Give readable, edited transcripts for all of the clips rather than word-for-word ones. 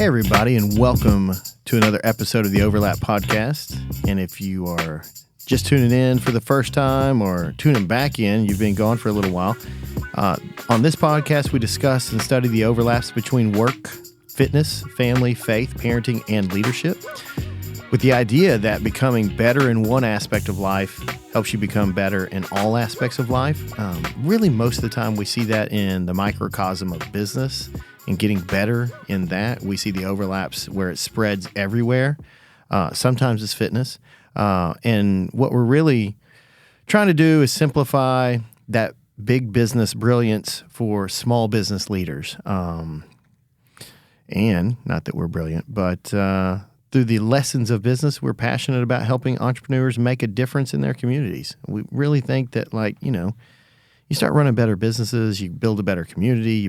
Hey, everybody, and welcome to another episode of the Overlap Podcast. And if you are just tuning in for the first time or tuning back in, you've been gone for a little while. On this podcast, we discuss and study the overlaps between work, fitness, family, faith, parenting, and leadership, with the idea that becoming better in one aspect of life helps you become better in all aspects of life. Really, most of the time, we see that in the microcosm of business. And getting better in that, we see the overlaps where it spreads everywhere. Sometimes it's fitness. And what we're really trying to do is simplify that big business brilliance for small business leaders. And not that we're brilliant, but through the lessons of business, we're passionate about helping entrepreneurs make a difference in their communities. We really think that, you start running better businesses, you build a better community,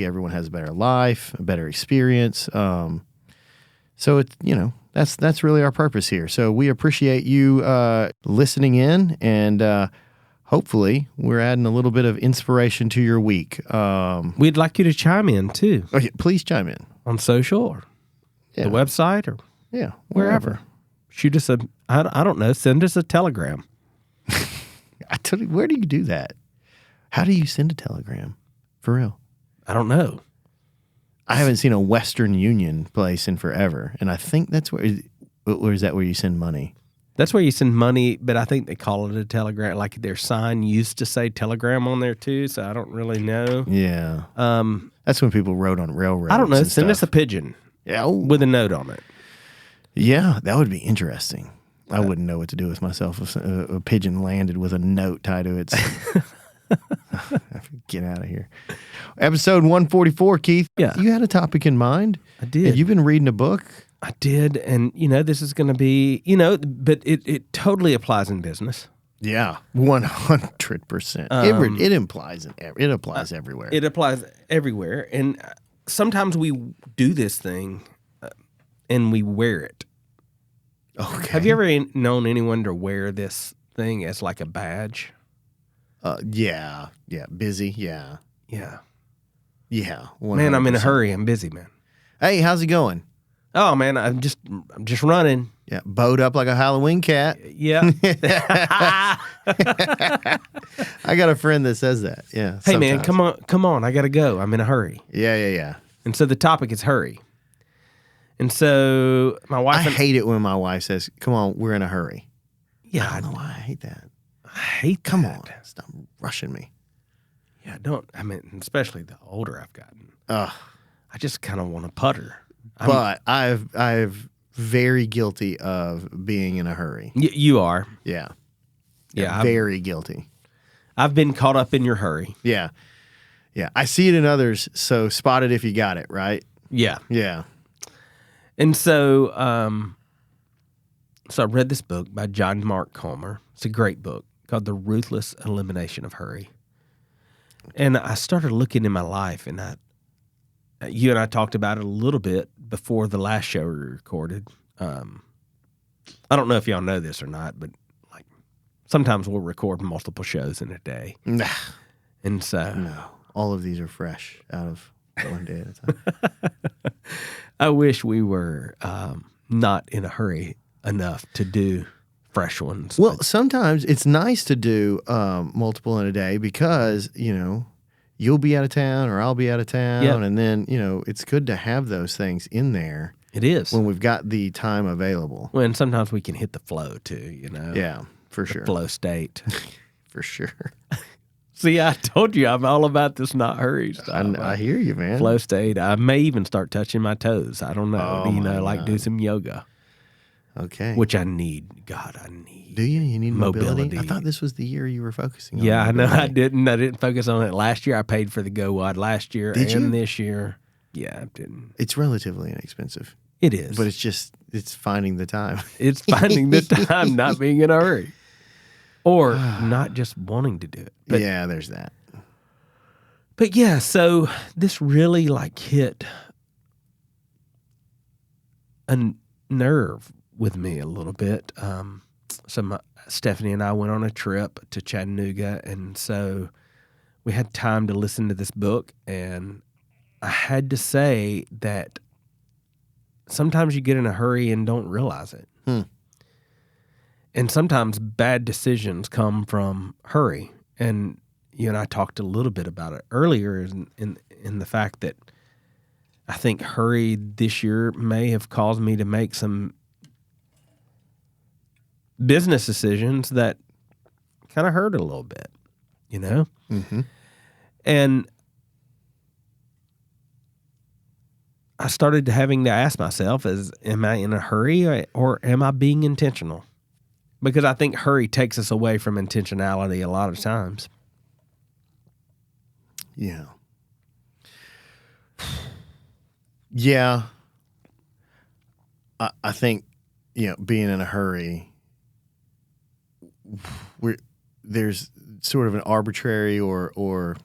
everyone has a better life, a better experience. So it's, that's really our purpose here. So we appreciate you listening in, and hopefully we're adding a little bit of inspiration to your week. We'd like you to chime in too. Okay, please chime in. On social or the website or wherever. Shoot us I don't know, send us a telegram. Where do you do that? How do you send a telegram? For real? I don't know. I haven't seen a Western Union place in forever, and I think that's where is that where you send money? That's where you send money, but I think they call it a telegram. Like their sign used to say telegram on there too, so I don't really know. Yeah. That's when people wrote on railroads. I don't know. Send us a pigeon. Yeah. With a note on it. Yeah, that would be interesting. I wouldn't know what to do with myself if a pigeon landed with a note tied to its... Get out of here. Episode 144, Keith. Yeah. You had a topic in mind. I did. And you've been reading a book. I did. And, this is going to be, but it totally applies in business. Yeah, 100%. It applies everywhere. It applies everywhere. And sometimes we do this thing and we wear it. Okay. Have you ever known anyone to wear this thing as like a badge? Yeah. Busy. Yeah. 100%. Man, I'm in a hurry. I'm busy, man. Hey, how's it going? Oh man, I'm just running. Yeah, bowed up like a Halloween cat. Yeah. I got a friend that says that. Yeah. Hey man, come on, I gotta go. I'm in a hurry. Yeah. And so the topic is hurry. And so my wife... I hate it when my wife says, come on, we're in a hurry. Yeah. I don't know why I hate that. Come on. Stop rushing me. Yeah, especially the older I've gotten. I just kind of want to putter. But I've very guilty of being in a hurry. You are. Yeah. Yeah. Very guilty. I've been caught up in your hurry. Yeah. I see it in others, so spot it if you got it, right? Yeah. Yeah. And so, I read this book by John Mark Comer. It's a great book called The Ruthless Elimination of Hurry. And I started looking in my life, and you and I talked about it a little bit before the last show we recorded. I don't know if y'all know this or not, but sometimes we'll record multiple shows in a day. Nah. And so... No. All of these are fresh out of one day at a time. I wish we were not in a hurry enough to do fresh ones. Well, sometimes it's nice to do multiple in a day because, you'll be out of town or I'll be out of town. Yep. And then, it's good to have those things in there. It is. When we've got the time available. Well, and sometimes we can hit the flow too, Yeah, for sure. Flow state. For sure. See, I told you I'm all about this not hurry stuff. I hear you, man. Flow state. I may even start touching my toes. I don't know. Do some yoga. Okay. Which I need. God, I need. Do you? You need mobility? I thought this was the year you were focusing on. Yeah, I know. I didn't focus on it last year. I paid for the Go Wide last year and this year. Yeah, I didn't. It's relatively inexpensive. It is. But it's finding the time. It's finding the time, not being in a hurry. Or not just wanting to do it. But, yeah, there's that. But yeah, so this really hit a nerve with me a little bit. Stephanie and I went on a trip to Chattanooga, and so we had time to listen to this book, and I had to say that sometimes you get in a hurry and don't realize it. And sometimes bad decisions come from hurry. And you and I talked a little bit about it earlier in the fact that I think hurry this year may have caused me to make some business decisions that kind of hurt a little bit, you know? Mm-hmm. And I started having to ask myself, am I in a hurry or am I being intentional? Because I think hurry takes us away from intentionality a lot of times. Yeah. Yeah. I think, being in a hurry, there's sort of an arbitrary or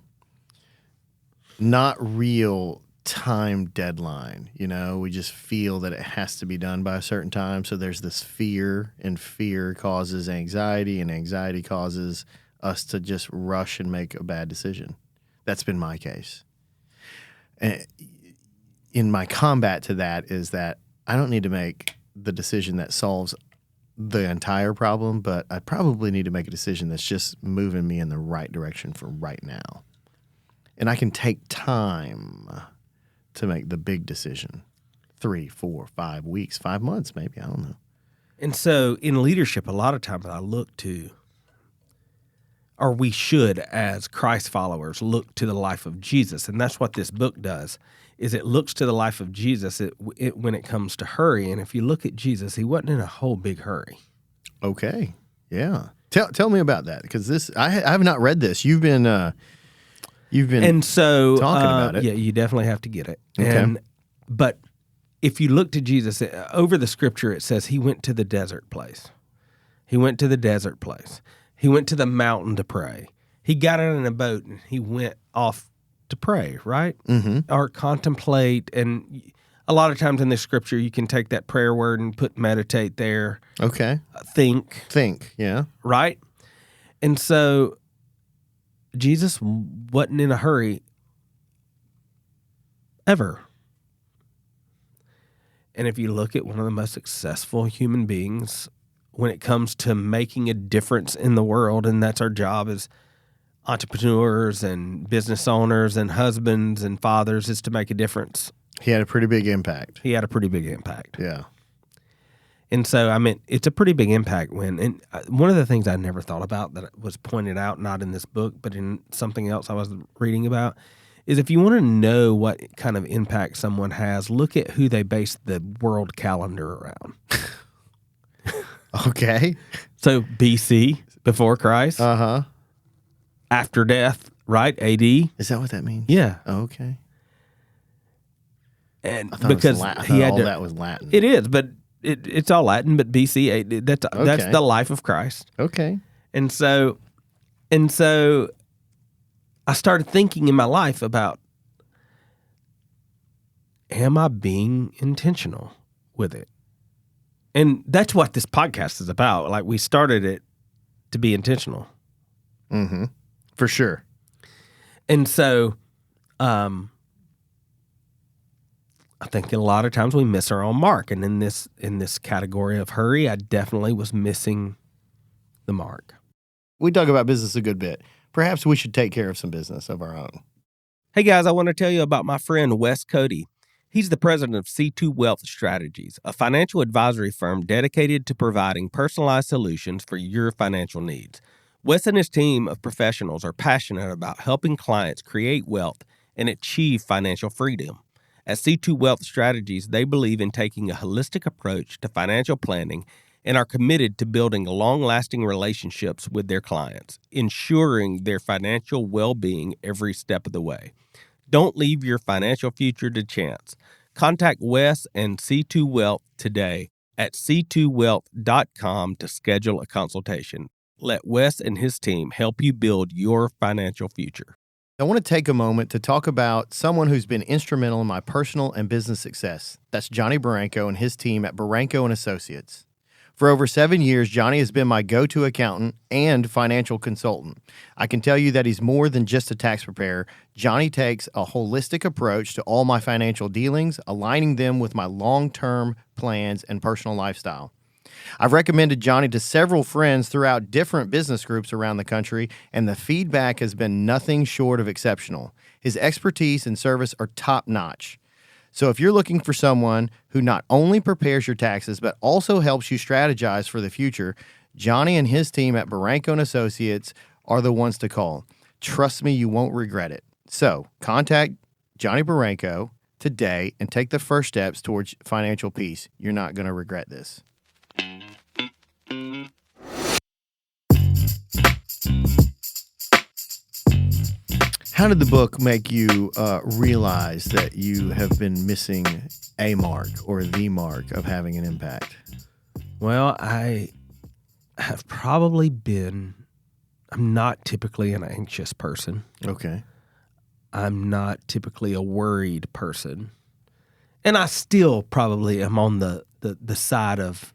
not real time deadline. We just feel that it has to be done by a certain time. So there's this fear, and fear causes anxiety, and anxiety causes us to just rush and make a bad decision. That's been my case. And in my combat to that is that I don't need to make the decision that solves the entire problem, but I probably need to make a decision that's just moving me in the right direction for right now. And I can take time to make the big decision. 3, 4, 5 weeks, 5 months, maybe. I don't know. And so in leadership, a lot of times I look to, or we should, as Christ followers, look to the life of Jesus. And that's what this book does, is it looks to the life of Jesus when it comes to hurry. And if you look at Jesus, he wasn't in a whole big hurry. Okay. Yeah. Tell me about that, because this I have not read this. You've been and so talking about it. Yeah, you definitely have to get it. Okay. But if you look to Jesus, over the scripture it says he went to the desert place. He went to the desert place. He went to the mountain to pray. He got in a boat and he went off to pray, right? Mm-hmm. Or contemplate. And a lot of times in the scripture you can take that prayer word and put meditate there. Okay. Think, yeah. right? And so Jesus wasn't in a hurry ever. And if you look at one of the most successful human beings when it comes to making a difference in the world, and that's our job as entrepreneurs and business owners and husbands and fathers, is to make a difference. He had a pretty big impact. Yeah. And so, it's a pretty big impact and one of the things I never thought about that was pointed out, not in this book, but in something else I was reading about, is if you want to know what kind of impact someone has, look at who they base the world calendar around. Okay. So BC, before Christ. Uh-huh. After death, right? AD. Is that what that means? Yeah. Oh, okay. And I thought because that was Latin. It is, but it's all Latin, but BC, that's the life of Christ. Okay. And so I started thinking in my life about, am I being intentional with it? And that's what this podcast is about. Like, we started it to be intentional. Mm-hmm. For sure. And so I think a lot of times we miss our own mark. And in this category of hurry, I definitely was missing the mark. We talk about business a good bit. Perhaps we should take care of some business of our own. Hey guys, I want to tell you about my friend Wes Cody. He's the president of C2 Wealth Strategies, a financial advisory firm dedicated to providing personalized solutions for your financial needs. Wes and his team of professionals are passionate about helping clients create wealth and achieve financial freedom. At C2 Wealth Strategies, they believe in taking a holistic approach to financial planning and are committed to building long-lasting relationships with their clients, ensuring their financial well-being every step of the way. Don't leave your financial future to chance. Contact Wes and C2 Wealth today at c2wealth.com to schedule a consultation. Let Wes and his team help you build your financial future. I want to take a moment to talk about someone who's been instrumental in my personal and business success. That's Johnny Barranco and his team at Barranco & Associates. For over 7 years, Johnny has been my go-to accountant and financial consultant. I can tell you that he's more than just a tax preparer. Johnny takes a holistic approach to all my financial dealings, aligning them with my long-term plans and personal lifestyle. I've recommended Johnny to several friends throughout different business groups around the country, and the feedback has been nothing short of exceptional. His expertise and service are top-notch. So if you're looking for someone who not only prepares your taxes, but also helps you strategize for the future, Johnny and his team at Barranco & Associates are the ones to call. Trust me, you won't regret it. So contact Johnny Barranco today and take the first steps towards financial peace. You're not going to regret this. How did the book make you realize that you have been missing a mark or the mark of having an impact? Well, I have probably been, I'm not typically an anxious person. Okay. I'm not typically a worried person. And I still probably am on the side of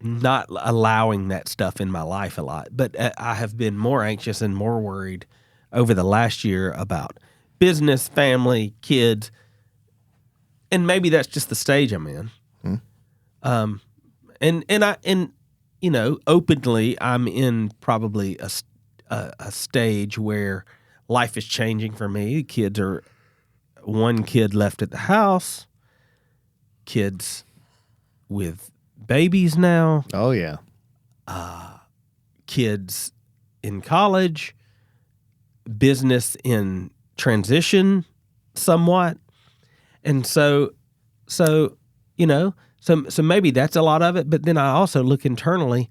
not allowing that stuff in my life a lot. But I have been more anxious and more worried over the last year about business, family, kids, and maybe that's just the stage I'm in. And you know, openly, I'm in probably a stage where life is changing for me. Kids are one kid left at the house, kids with babies now. Oh yeah, kids in college. Business in transition somewhat. And so you know, so maybe that's a lot of it, but then I also look internally.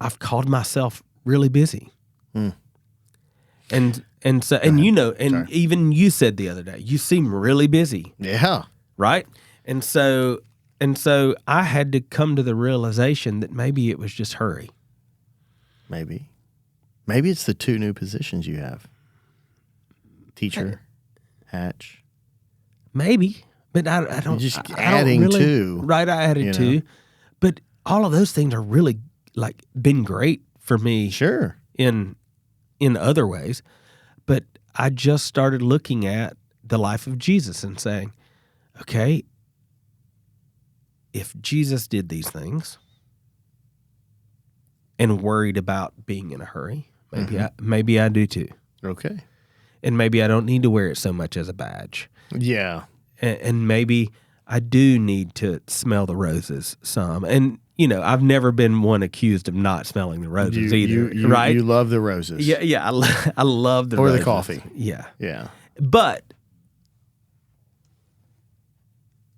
I've called myself really busy. And so and you know, and Sorry. even you said the other day, you seem really busy. Yeah. Right? And so I had to come to the realization that maybe it was just hurry. Maybe it's the 2 new positions you have. Teacher, Hatch. Maybe, but I don't. You're just I adding don't really, to. Right, I added to. But all of those things are really like been great for me. Sure. In other ways, but I just started looking at the life of Jesus and saying, okay, if Jesus did these things and worried about being in a hurry, maybe I do too. Okay. And maybe I don't need to wear it so much as a badge. Yeah. And maybe I do need to smell the roses some. And, you know, I've never been one accused of not smelling the roses either, right? You love the roses. Yeah, I love the or roses. the coffee. Yeah. Yeah. But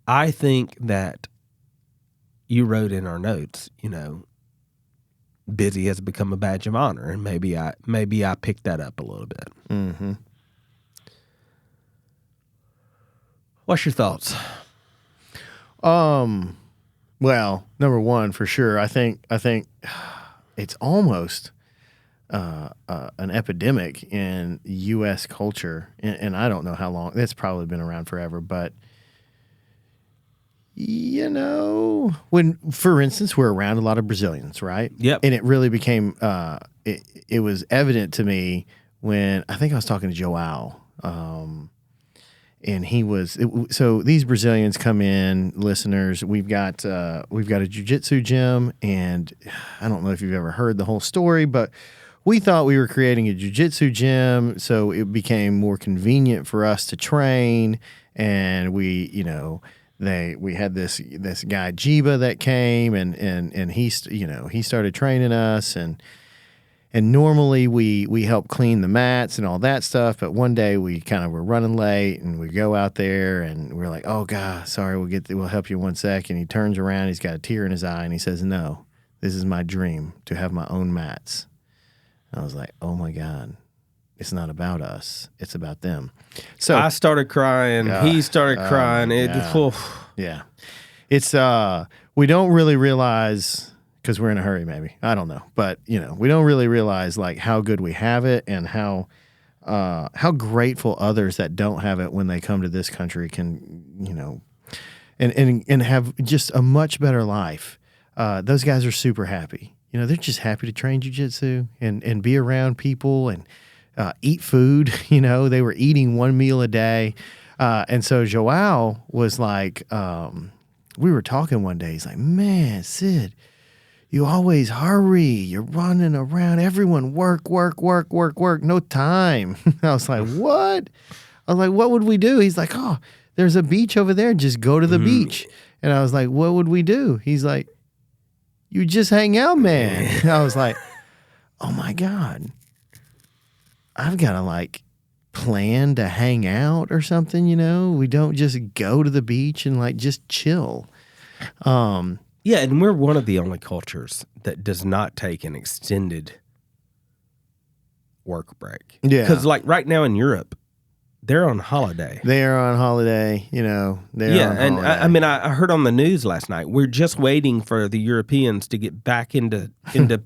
I think that you wrote in our notes, you know, busy has become a badge of honor, and maybe I picked that up a little bit. Mm-hmm. What's your thoughts? Well, number one, for sure, I think it's almost an epidemic in U.S. culture, and I don't know how long. It's probably been around forever, but you know, when, for instance, we're around a lot of Brazilians, right? Yep. And it really became, it was evident to me when I think I was talking to Joao, and so these Brazilians come in, listeners, we've got a jiu-jitsu gym, and I don't know if you've ever heard the whole story, but we thought we were creating a jiu-jitsu gym, so it became more convenient for us to train, and we had this guy Jiba that came and he started training us, and normally we help clean the mats and all that stuff, but one day we kind of were running late and we go out there and we're like, oh God, sorry, we'll help you in 1 second. He turns around, he's got a tear in his eye, and he says, no, this is my dream, to have my own mats. And I was like, oh my God. It's not about us. It's about them. So I started crying. He started crying. Yeah. It's we don't really realize, because we're in a hurry maybe. I don't know. But, we don't really realize like how good we have it and how grateful others that don't have it when they come to this country can, and have just a much better life. those guys are super happy. You know, they're just happy to train jiu-jitsu and be around people and eat food. You know, they were eating one meal a day. And so Joao was like, we were talking one day. He's like, man, Sid, you always hurry. You're running around. Everyone work, no time. I was like, what? I was like, what would we do? He's like, oh, there's a beach over there. Just go to the beach. And I was like, what would we do? He's like, you just hang out, man. And I was like, oh my God. I've got to like plan to hang out or something, you know? We don't just go to the beach and like just chill. Yeah, and we're one of the only cultures that does not take an extended work break. Yeah. Because like right now in Europe, they're on holiday. They are on holiday, you know. I mean, I heard on the news last night, we're just waiting for the Europeans to get back into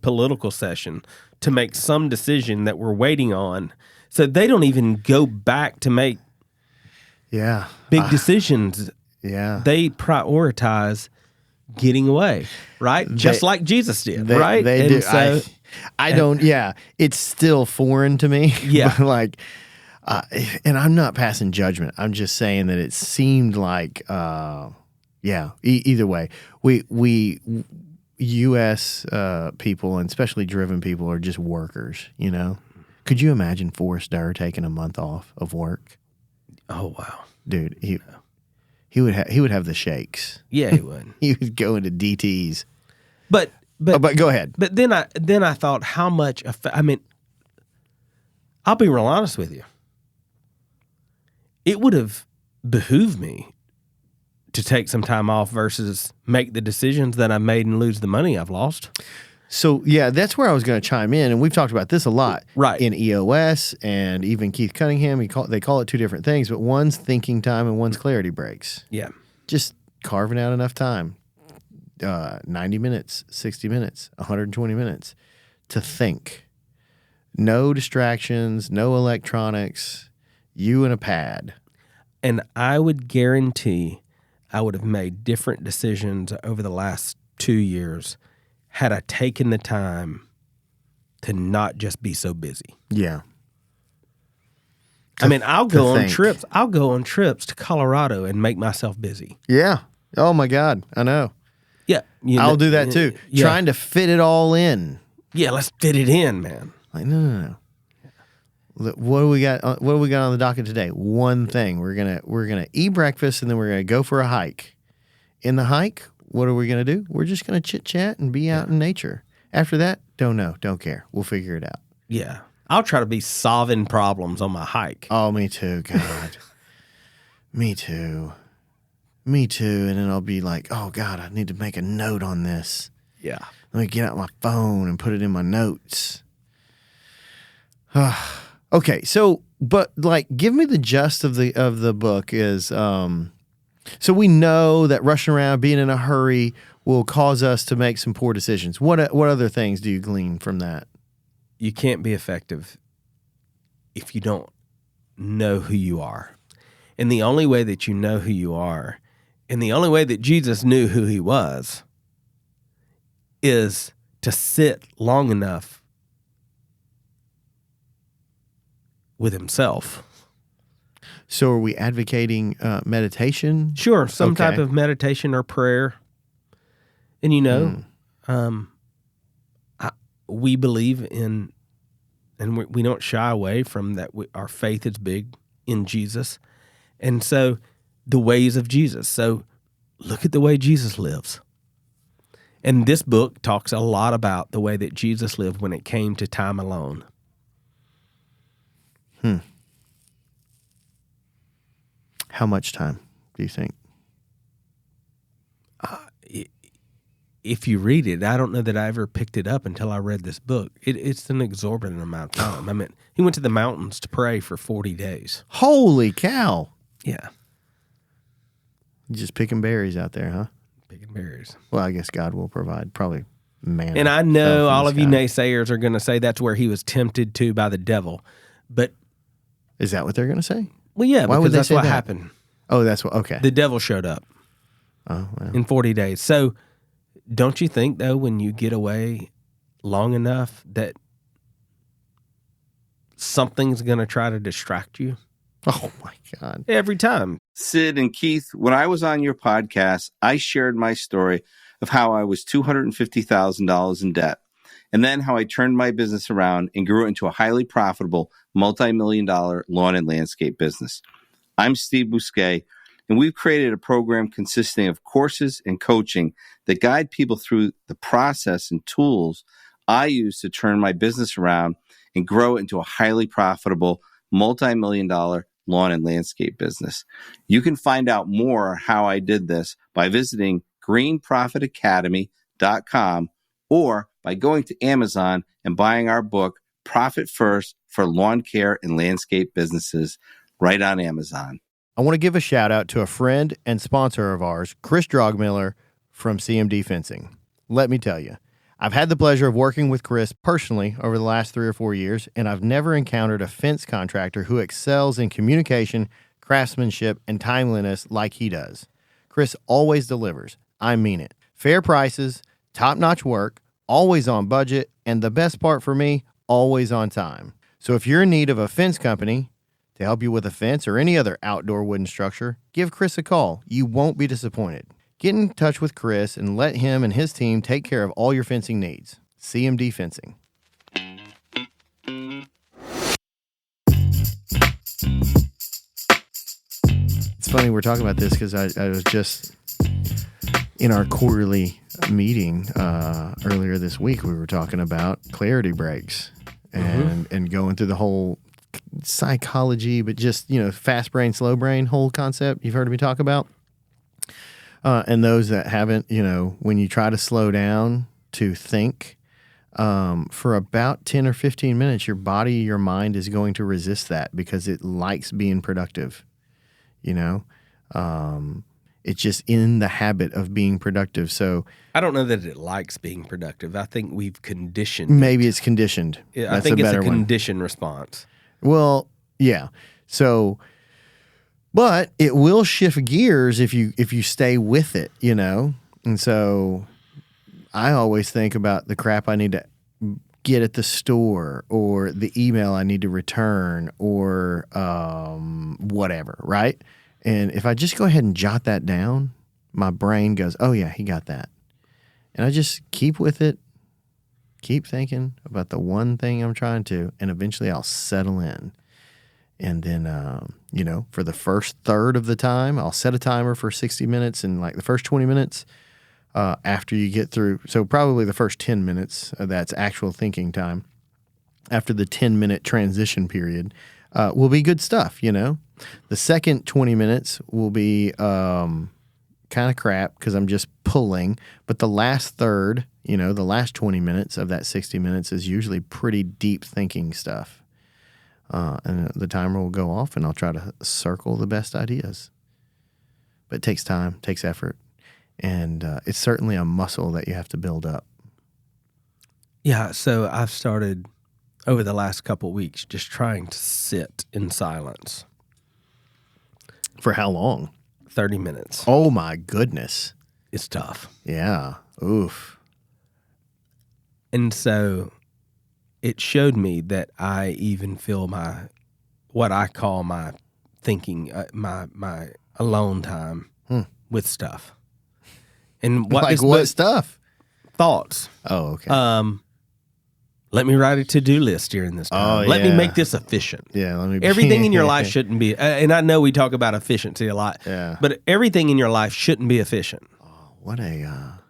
political session to make some decision that we're waiting on. So they don't even go back to make big decisions. Yeah. They prioritize getting away, right? Just like Jesus did, right? They do. So, I don't, it's still foreign to me. Yeah. But like, and I'm not passing judgment. I'm just saying that it seemed like, either way, we U.S. People, and especially driven people, are just workers, you know? Could you imagine Forrest Durr taking a month off of work? Oh, wow. Dude, he would have the shakes. Yeah, he would. He would go into DTs. But go ahead. But then I thought how much I mean, I'll be real honest with you. It would have behooved me to take some time off versus make the decisions that I made and lose the money I've lost. So, yeah, that's where I was going to chime in, and we've talked about this a lot. Right. In EOS, and even Keith Cunningham, they call it two different things, but one's thinking time and one's clarity breaks. Yeah. Just carving out enough time, 90 minutes, 60 minutes, 120 minutes to think. No distractions, no electronics, you and a pad. And I would guarantee I would have made different decisions over the last 2 years had I taken the time to not just be so busy. Yeah. I mean, I'll go on trips. I'll go on trips to Colorado and make myself busy. Yeah. Oh my God. I know. Yeah. I'll do that too. Yeah. Trying to fit it all in. Yeah, let's fit it in, man. Like, no. What do we got? What do we got on the docket today? One thing. We're gonna eat breakfast and then we're gonna go for a hike. In the hike, what are we gonna do? We're just gonna chit chat and be out in nature. After that, don't know, don't care. We'll figure it out. Yeah, I'll try to be solving problems on my hike. Oh, me too. God, me too. And then I'll be like, oh God, I need to make a note on this. Yeah. Let me get out my phone and put it in my notes. Okay, so, but like, give me the gist of the book is, so we know that rushing around, being in a hurry will cause us to make some poor decisions. What other things do you glean from that? You can't be effective if you don't know who you are. And the only way that you know who you are, and the only way that Jesus knew who he was, is to sit long enough with himself. So are we advocating meditation? Sure, some type of meditation or prayer. And we believe in, and we don't shy away from that. Our faith is big in Jesus. And so the ways of Jesus. So look at the way Jesus lives. And this book talks a lot about the way that Jesus lived when it came to time alone. How much time do you think? If you read it, I don't know that I ever picked it up until I read this book. It's an exorbitant amount of time. I mean, he went to the mountains to pray for 40 days. Holy cow. Yeah. Just picking berries out there, huh? Picking berries. Well, I guess God will provide probably manna. And I know all of you naysayers are going to say that's where he was tempted to by the devil. But is that what they're going to say? Well, yeah, Why because would they that's say what that? happened. Oh, that's what, okay. The devil showed up Oh, well. in 40 days. So don't you think, though, when you get away long enough that something's going to try to distract you? Oh, my God. Every time. Sid and Keith, when I was on your podcast, I shared my story of how I was $250,000 in debt, and then how I turned my business around and grew it into a highly profitable multi-million-dollar lawn and landscape business. I'm Steve Bousquet, and we've created a program consisting of courses and coaching that guide people through the process and tools I use to turn my business around and grow it into a highly profitable multi-million-dollar lawn and landscape business. You can find out more how I did this by visiting greenprofitacademy.com or by going to Amazon and buying our book, Profit First for Lawn Care and Landscape Businesses, right on Amazon. I want to give a shout out to a friend and sponsor of ours, Chris Drogmiller from CMD Fencing. Let me tell you, I've had the pleasure of working with Chris personally over the last 3 or 4 years, and I've never encountered a fence contractor who excels in communication, craftsmanship, and timeliness like he does. Chris always delivers. I mean it. Fair prices, top-notch work, always on budget, and the best part for me, always on time. So if you're in need of a fence company to help you with a fence or any other outdoor wooden structure, give Chris a call. You won't be disappointed. Get in touch with Chris and let him and his team take care of all your fencing needs. CMD Fencing. It's funny we're talking about this because I was just in our quarterly meeting earlier this week. We were talking about clarity breaks and going through the whole psychology, but just, fast brain, slow brain whole concept you've heard me talk about. And those that haven't, when you try to slow down to think for about 10 or 15 minutes, your body, your mind is going to resist that because it likes being productive. It's just in the habit of being productive. So I don't know that it likes being productive. I think we've conditioned. Maybe it's conditioned. I think it's a conditioned response. Well, yeah. So, but it will shift gears if you stay with it, And so I always think about the crap I need to get at the store or the email I need to return or whatever, right? And if I just go ahead and jot that down, my brain goes, oh, yeah, he got that. And I just keep with it, keep thinking about the one thing I'm trying to, and eventually I'll settle in. And then, for the first third of the time, I'll set a timer for 60 minutes and like the first 20 minutes after you get through. So probably the first 10 minutes, that's actual thinking time. After the 10-minute transition period will be good stuff, The second 20 minutes will be kind of crap because I'm just pulling. But the last third, the last 20 minutes of that 60 minutes is usually pretty deep thinking stuff. And the timer will go off, and I'll try to circle the best ideas. But it takes time, takes effort, and it's certainly a muscle that you have to build up. Yeah, so I've started over the last couple of weeks just trying to sit in silence. For how long? 30 minutes. Oh, my goodness. It's tough. Yeah. Oof. And so it showed me that I even feel what I call my thinking, my alone time with stuff. And what stuff? Thoughts. Oh, okay. Let me write a to-do list during this time. Let me make this efficient. Yeah, let me. Everything in your life shouldn't be, and I know we talk about efficiency a lot. Yeah. But everything in your life shouldn't be efficient. Oh, what a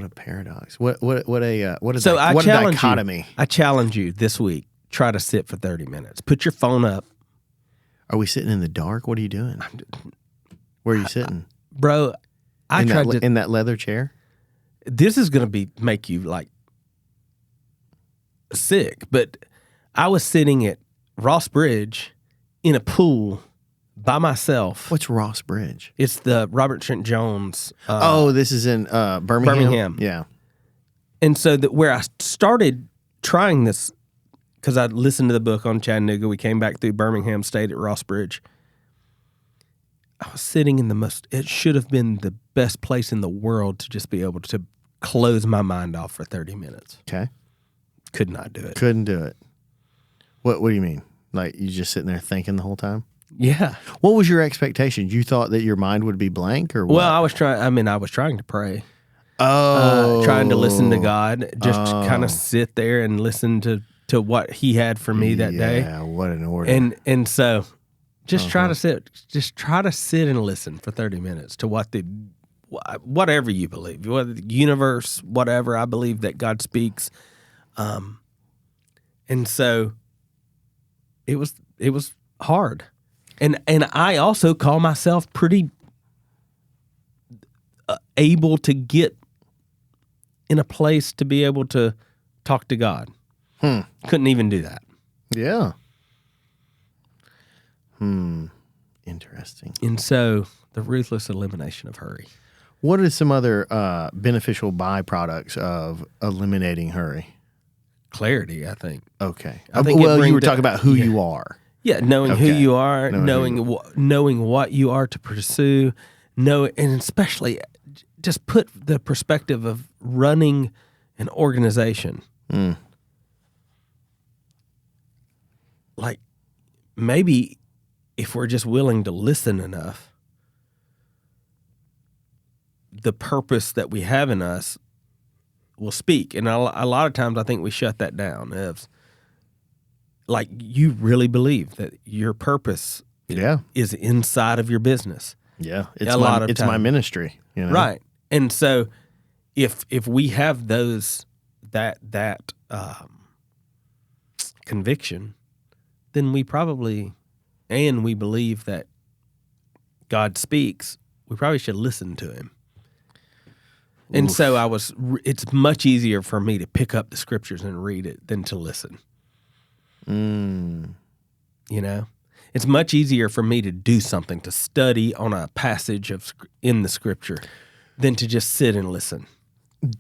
paradox. What a dichotomy. I challenge you this week. Try to sit for 30 minutes. Put your phone up. Are we sitting in the dark? What are you doing? Where are you sitting? Bro, in that leather chair? This is going to make you like sick, but I was sitting at Ross Bridge in a pool by myself. What's Ross Bridge? It's the Robert Trent Jones. This is in Birmingham. Yeah. And so where I started trying this, because I listened to the book on Chattanooga, we came back through Birmingham, stayed at Ross Bridge. I was sitting in it should have been the best place in the world to just be able to close my mind off for 30 minutes. Okay. Could not do it. Couldn't do it. What do you mean? Like you just sitting there thinking the whole time? Yeah. What was your expectation? You thought that your mind would be blank or what? Well, I was trying to pray. Oh. Trying to listen to God, just kind of sit there and listen to what He had for me that day. Yeah, what an order. And so just try to sit and listen for 30 minutes to whatever you believe, whether the universe, whatever. I believe that God speaks. And so it was hard. And I also call myself pretty able to get in a place to be able to talk to God. Couldn't even do that. Yeah. Interesting. And so the ruthless elimination of hurry. What are some other beneficial byproducts of eliminating hurry? Clarity, I think. Okay. I think you were talking about who you are. Yeah, knowing who you are, knowing what you are to pursue, and especially just put the perspective of running an organization. Like maybe if we're just willing to listen enough, the purpose that we have in us will speak. And a lot of times I think we shut that down. Like you really believe that your purpose is inside of your business. Yeah. It's my ministry. You know? Right. And so if we have that conviction, then we probably, and we believe that God speaks, we probably should listen to Him. And so it's much easier for me to pick up the scriptures and read it than to listen. You know, it's much easier for me to do something, to study on a passage in the scripture than to just sit and listen.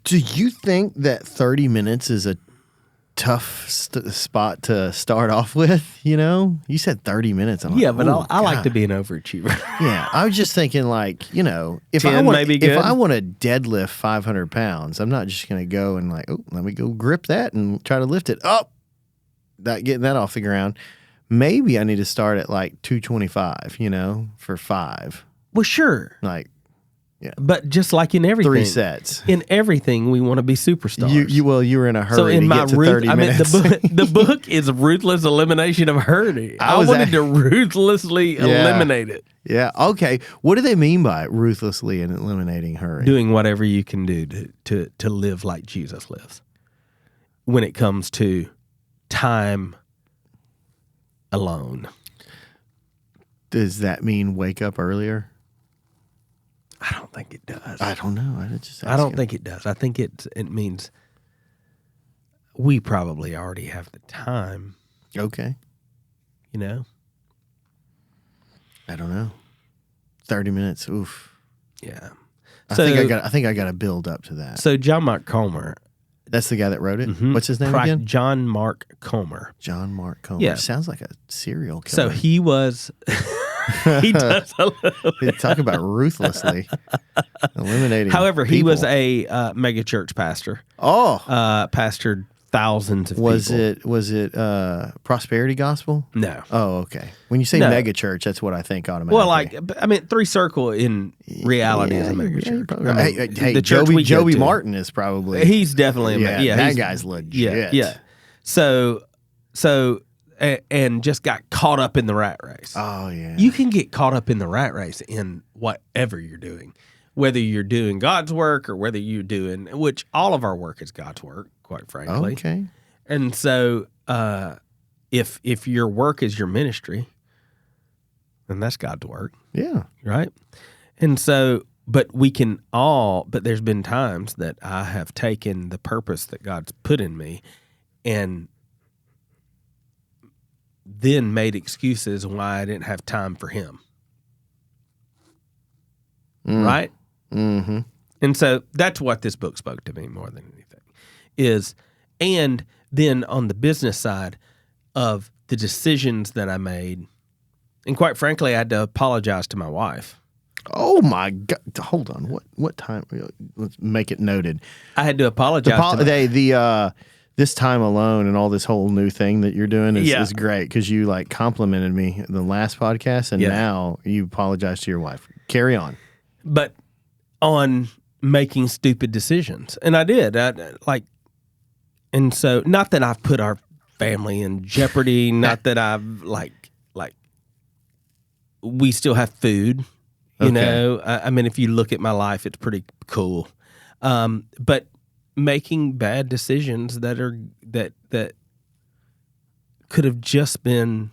Do you think that 30 minutes is a tough spot to start off with? You know, you said 30 minutes. But I like to be an overachiever. Yeah, I was just thinking, like, you know, if I want to deadlift 500 pounds, I'm not just going to go and let me go grip that and try to lift it up. Getting that off the ground. Maybe I need to start at like 225, you know, for 5. Well, sure. Like, yeah. But just like in everything. 3 sets. In everything, we want to be superstars. You were in a hurry to get to 30 minutes. The book is Ruthless Elimination of Hurry. I wanted to ruthlessly eliminate it. Yeah. Okay. What do they mean by ruthlessly eliminating hurry? Doing whatever you can do to live like Jesus lives. When it comes to time alone. Does that mean wake up earlier? I don't think it does. I don't know. I don't think it does. I think it means we probably already have the time. Okay. You know? I don't know. 30 minutes. Oof. Yeah. I think I got to build up to that. So John Mark Comer. That's the guy that wrote it? Mm-hmm. What's his name again? John Mark Comer. John Mark Comer. Yeah. Sounds like a serial So killer. he was... he does a little bit. Talk about ruthlessly eliminating However, people. He was a mega church pastor. Oh. Pastored thousands of people. Was it prosperity gospel? No. Oh, okay. When you say mega church, that's what I think automatically. Well, Three Circle in reality is a mega church. Hey, the Joey Martin is probably... He's definitely a mega... that guy's legit. Yeah. So and just got caught up in the rat race. Oh, yeah. You can get caught up in the rat race in whatever you're doing, whether you're doing God's work or whether you're doing, which all of our work is God's work, quite frankly. Okay. And so if your work is your ministry, then that's God's work. Yeah. Right? And so, but there's been times that I have taken the purpose that God's put in me and then made excuses why I didn't have time for Him. Right? Mm-hmm. And so that's what this book spoke to me more than anything. And then on the business side of the decisions that I made And quite frankly, I had to apologize to my wife. Oh my God! Hold on. What time? Let's make it noted. I had to apologize. This time alone and all this whole new thing that you're doing is great because you like complimented me in the last podcast and now you apologize to your wife. Carry on. But on making stupid decisions, and I did. And so not that I've put our family in jeopardy. Not that I've like we still have food. You know, I mean, if you look at my life, it's pretty cool. But making bad decisions that could have just been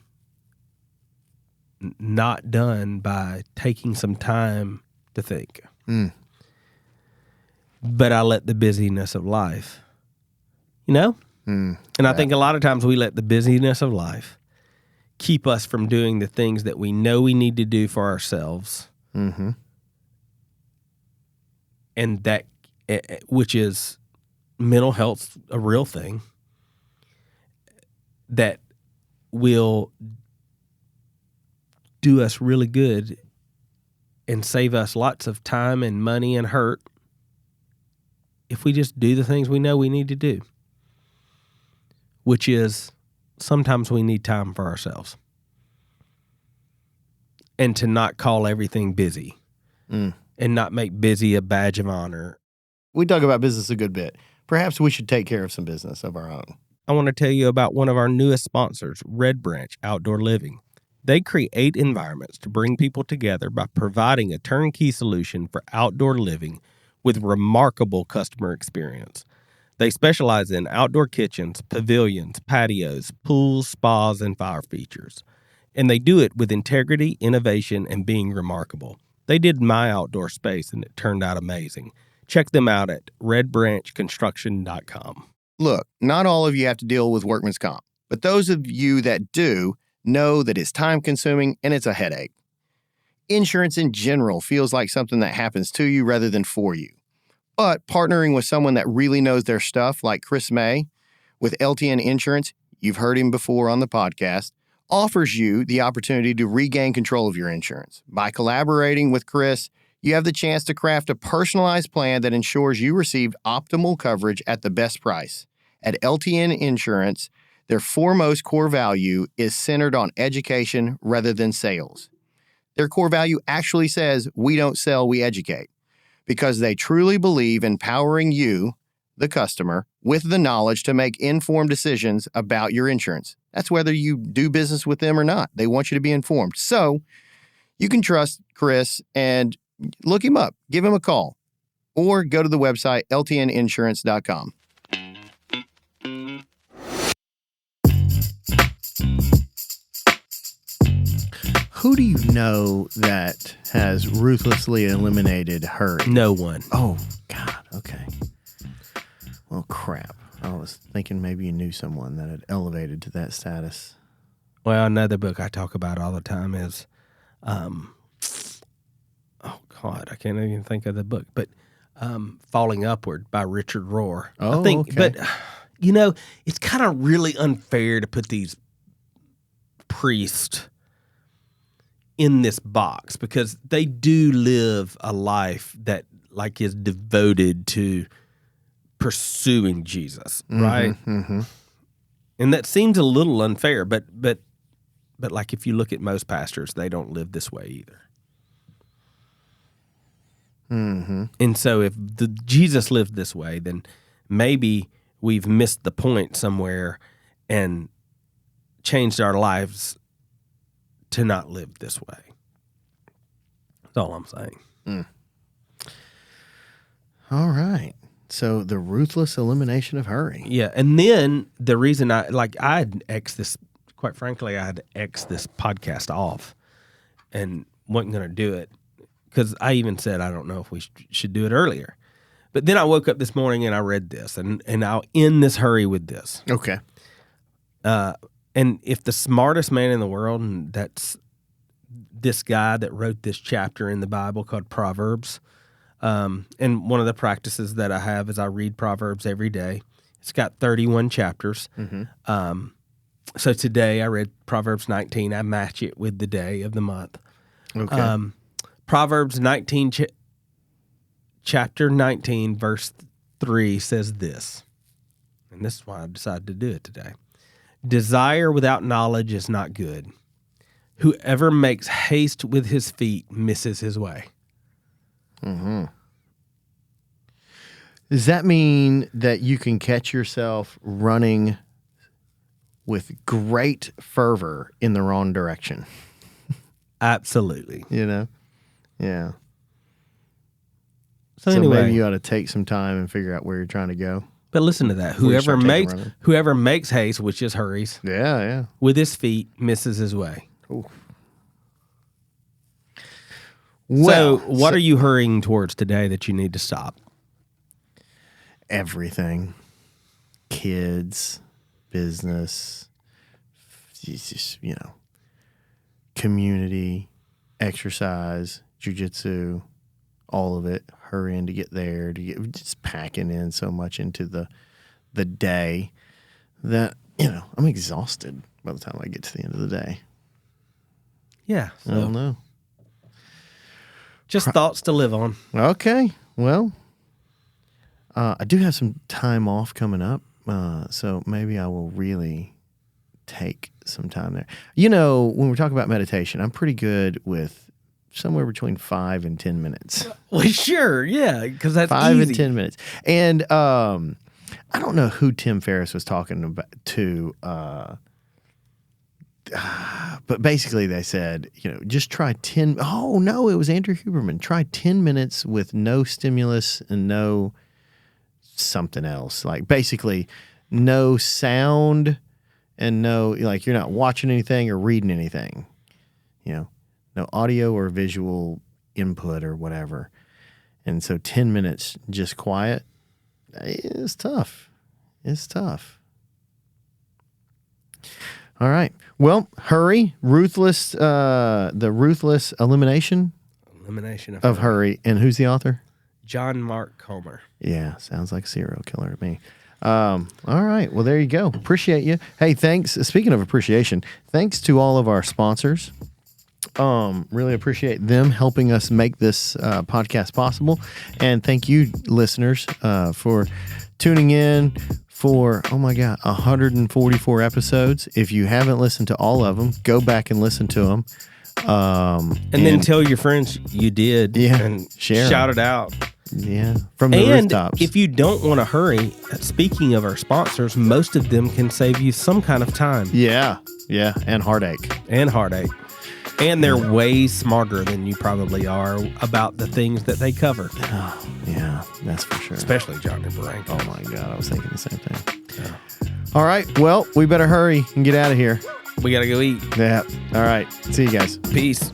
not done by taking some time to think. But I let the busyness of life, and I think a lot of times we let the busyness of life keep us from doing the things that we know we need to do for ourselves. Mm-hmm. And that, which is mental health, a real thing that will do us really good and save us lots of time and money and hurt if we just do the things we know we need to do, which is sometimes we need time for ourselves. And to not call everything busy and not make busy a badge of honor. We talk about business a good bit. Perhaps we should take care of some business of our own. I want to tell you about one of our newest sponsors, Red Branch Outdoor Living. They create environments to bring people together by providing a turnkey solution for outdoor living with remarkable customer experience. They specialize in outdoor kitchens, pavilions, patios, pools, spas, and fire features. And they do it with integrity, innovation, and being remarkable. They did my outdoor space, and it turned out amazing. Check them out at redbranchconstruction.com. Look, not all of you have to deal with workman's comp, but those of you that do know that it's time-consuming and it's a headache. Insurance in general feels like something that happens to you rather than for you. But partnering with someone that really knows their stuff, like Chris May, with LTN Insurance, you've heard him before on the podcast, offers you the opportunity to regain control of your insurance. By collaborating with Chris, you have the chance to craft a personalized plan that ensures you receive optimal coverage at the best price. At LTN Insurance, their foremost core value is centered on education rather than sales. Their core value actually says, we don't sell, we educate, because they truly believe in empowering you, the customer, with the knowledge to make informed decisions about your insurance. That's whether you do business with them or not. They want you to be informed. So you can trust Chris and look him up, give him a call, or go to the website ltninsurance.com. Who do you know that has ruthlessly eliminated hurry? No one. Oh, God. Okay. Well, crap. I was thinking maybe you knew someone that had elevated to that status. Well, another book I talk about all the time is, oh, God, I can't even think of the book, but Falling Upward by Richard Rohr. Oh, I think, okay. But, it's kind of really unfair to put these priests in this box because they do live a life that like is devoted to pursuing Jesus, right? Mm-hmm. And that seems a little unfair, but like if you look at most pastors, they don't live this way either. Mm-hmm. And so if Jesus lived this way, then maybe we've missed the point somewhere and changed our lives to not live this way. That's all I'm saying. All right. So the ruthless elimination of hurry. Yeah, and then the reason I had X'd this, quite frankly, I had X'd this podcast off and wasn't going to do it because I even said I don't know if we should do it earlier. But then I woke up this morning and I read this, and I'll end this hurry with this. Okay. And if the smartest man in the world, and that's this guy that wrote this chapter in the Bible called Proverbs, and one of the practices that I have is I read Proverbs every day. It's got 31 chapters. Mm-hmm. So today I read Proverbs 19. I match it with the day of the month. Okay. Proverbs 19, chapter 19, verse 3 says this. And this is why I decided to do it today. Desire without knowledge is not good. Whoever makes haste with his feet misses his way. Mm-hmm. Does that mean that you can catch yourself running with great fervor in the wrong direction? Absolutely. You know? Yeah. So Maybe anyway, you ought to take some time and figure out where you're trying to go. but listen to that. Before you start taking Whoever makes haste, which is hurries, Yeah. with his feet misses his way. Ooh. So what are you hurrying towards today that you need to stop? Everything. Kids, business, just, community, exercise, jiu-jitsu, all of it, hurrying to get there, just packing in so much into the day that, I'm exhausted by the time I get to the end of the day. Yeah. I don't know. Just thoughts to live on. Okay. Well, I do have some time off coming up, so maybe I will really take some time there. When we talk about meditation, I'm pretty good with somewhere between 5 and 10 minutes. Well, sure, yeah, because that's 5 easy. and 10 minutes. And I don't know who Tim Ferriss was talking about to, but basically they said, just try 10. Oh, no, it was Andrew Huberman. Try 10 minutes with no stimulus and no something else. Like basically no sound and no, like you're not watching anything or reading anything, no audio or visual input or whatever. And so 10 minutes just quiet is tough. It's tough. All right. Well, hurry, ruthless, the ruthless elimination of hurry. And who's the author? John Mark Comer. Yeah, sounds like a serial killer to me. All right. Well, there you go. Appreciate you. Hey, thanks. Speaking of appreciation, thanks to all of our sponsors. Really appreciate them helping us make this podcast possible. And thank you, listeners, for tuning in for, 144 episodes. If you haven't listened to all of them, go back and listen to them. And then tell your friends you did. Yeah, and share shout it out. Yeah, from the rooftops. If you don't want to hurry, speaking of our sponsors, most of them can save you some kind of time. Yeah, and heartache. And they're way smarter than you probably are about the things that they cover. Oh, yeah, that's for sure. Especially Johnny Brank. Oh, my God, I was thinking the same thing. Yeah. All right, well, we better hurry and get out of here. We got to go eat. Yeah, all right. See you guys. Peace.